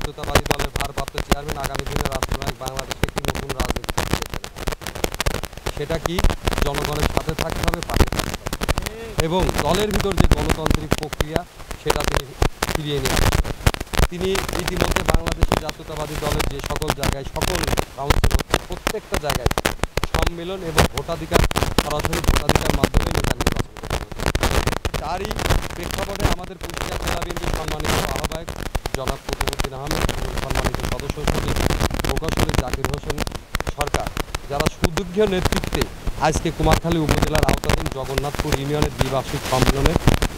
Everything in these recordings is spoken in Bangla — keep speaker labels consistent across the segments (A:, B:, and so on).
A: জাতীয়তাবাদী দলের ভারপ্রাপ্ত চেয়ারম্যান আগামী দিনে রাষ্ট্রনায়ক বাংলাদেশকে একটি নতুন রাজনীতি সেটা কি জনগণের সাথে থাকতে হবে, পাশে থাকতে হবে এবং দলের ভিতর যে গণতান্ত্রিক প্রক্রিয়া সেটা তিনি ফিরিয়ে নিয়ে আসছেন। তিনি ইতিমধ্যে বাংলাদেশের জাতীয়তাবাদী দলের যে সকল জায়গায় সকল কাউন্সিল হচ্ছে প্রত্যেকটা জায়গায় সম্মেলন এবং ভোটাধিকার সরাসরি ভোটাধিকার মাধ্যমে নেতা নির্বাচন করতে হবে। তারই প্রেক্ষাপটে আমাদের কুষ্টিয়া জেলা বিএনপির সম্মানিত আহ্বায়ক জনাব কুতুবুদ্দিন আহমেদ এবং সম্মানিত সদস্য সচিব প্রকৌশলী জাকির হোসেন সরকার, যারা সুদীর্ঘ নেতৃত্বে আজকে কুমারখালী উপজেলার আওতাধীন জগন্নাথপুর ইউনিয়নের দ্বিবার্ষিক সম্মেলনে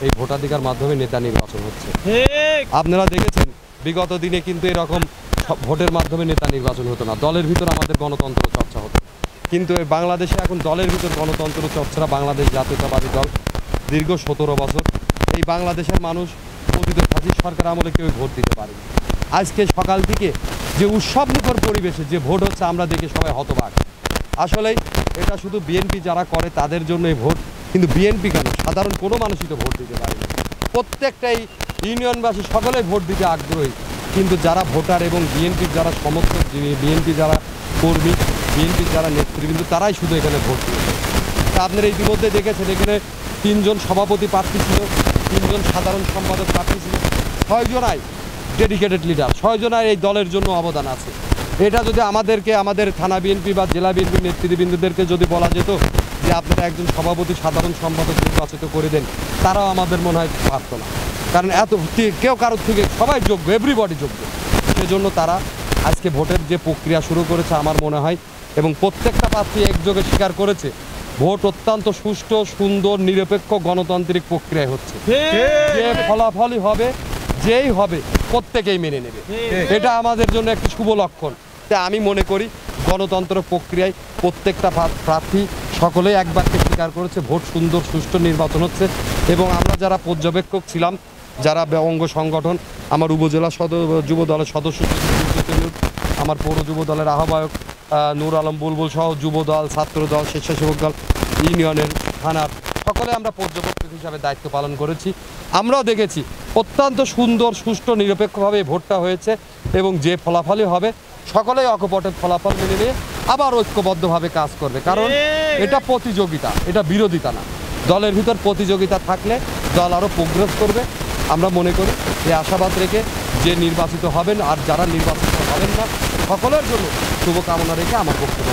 A: এই ভোটাধিকার মাধ্যমে নেতা নির্বাচন হচ্ছে। আপনারা দেখেছেন বিগত দিনে কিন্তু এরকম ভোটের মাধ্যমে নেতা নির্বাচন হতো না, দলের ভিতর আমাদের গণতন্ত্র চর্চা হতো। কিন্তু বাংলাদেশে এখন দলের ভিতর গণতন্ত্র চর্চারা বাংলাদেশ জাতীয়তাবাদী দল দীর্ঘ 17 বছর এই বাংলাদেশের মানুষ পতিত ফাঁসির সরকার আমলে কেউ ভোট দিতে পারেনি। আজকে সকাল থেকে যে উৎসবমুখর পরিবেশে যে ভোট হচ্ছে আমরা দেখে সবাই হতবাক। আসলেই এটা শুধু বিএনপি যারা করে তাদের জন্য এই ভোট, কিন্তু বিএনপি কেন সাধারণ কোনো মানুষই তো ভোট দিতে পারেনি। প্রত্যেকটাই ইউনিয়নবাসী সকলেই ভোট দিতে আগ্রহী, কিন্তু যারা ভোটার এবং বিএনপির যারা সমর্থক, বিএনপি যারা কর্মী, বিএনপির যারা নেতৃবৃন্দ তারাই শুধু এখানে ভোট দিয়েছে। তা আপনারা ইতিমধ্যে দেখেছেন এখানে 3 জন সভাপতি প্রার্থী ছিল, 3 জন সাধারণ সম্পাদক প্রার্থী ছিল, 6 জনাই ডেডিকেটেড লিডার, 6 জনাই এই দলের জন্য অবদান আছে। এটা যদি আমাদের থানা বিএনপি বা জেলা বিএনপির নেতৃবৃন্দদেরকে যদি বলা যেত যে আপনারা একজন সভাপতি সাধারণ সম্পাদক নির্বাচিত করে দেন, তারাও আমাদের মনে হয় পারত না, কারণ এত কেউ কারোর থেকে সবাই যোগ্য, এভরিবডি যোগ্য। সেজন্য তারা আজকে ভোটের যে প্রক্রিয়া শুরু করেছে আমার মনে হয়, এবং প্রত্যেকটা প্রার্থী একযোগে স্বীকার করেছে ভোট অত্যন্ত সুষ্ঠু, সুন্দর, নিরপেক্ষ গণতান্ত্রিক প্রক্রিয়ায় হচ্ছে। যে ফলাফলই হবে, যেই হবে প্রত্যেকেই মেনে নেবে, এটা আমাদের জন্য একটি শুভ লক্ষণ। তাই আমি মনে করি গণতন্ত্র প্রক্রিয়ায় প্রত্যেকটা প্রার্থী সকলেই এক বাক্যে স্বীকার করেছে ভোট সুন্দর সুষ্ঠু নির্বাচন হচ্ছে। এবং আমরা যারা পর্যবেক্ষক ছিলাম, যারা অঙ্গ সংগঠন, আমার উপজেলা যুব দলের সদস্য, আমার পৌর যুব দলের আহ্বায়ক নূর আলম বুলবুল সহ যুব দল, ছাত্র দল, স্বেচ্ছাসেবক দল, ইউনিয়নের, থানার সকলে আমরা পর্যবেক্ষক হিসাবে দায়িত্ব পালন করেছি। আমরাও দেখেছি অত্যন্ত সুন্দর সুষ্ঠু নিরপেক্ষভাবে ভোটটা হয়েছে, এবং যে ফলাফলই হবে সকলেই অকপটের ফলাফল মেনে নিয়ে আবার ঐক্যবদ্ধভাবে কাজ করবে, কারণ এটা প্রতিযোগিতা, এটা বিরোধিতা না। দলের ভিতর প্রতিযোগিতা থাকলে দল আরও প্রোগ্রেস করবে। আমরা মনে করি এই আশাবাদ রেখে যে নির্বাচিত হবেন আর যারা নির্বাচিত হবেন না সকলের জন্য শুভকামনা রেখে আমার বক্তব্য।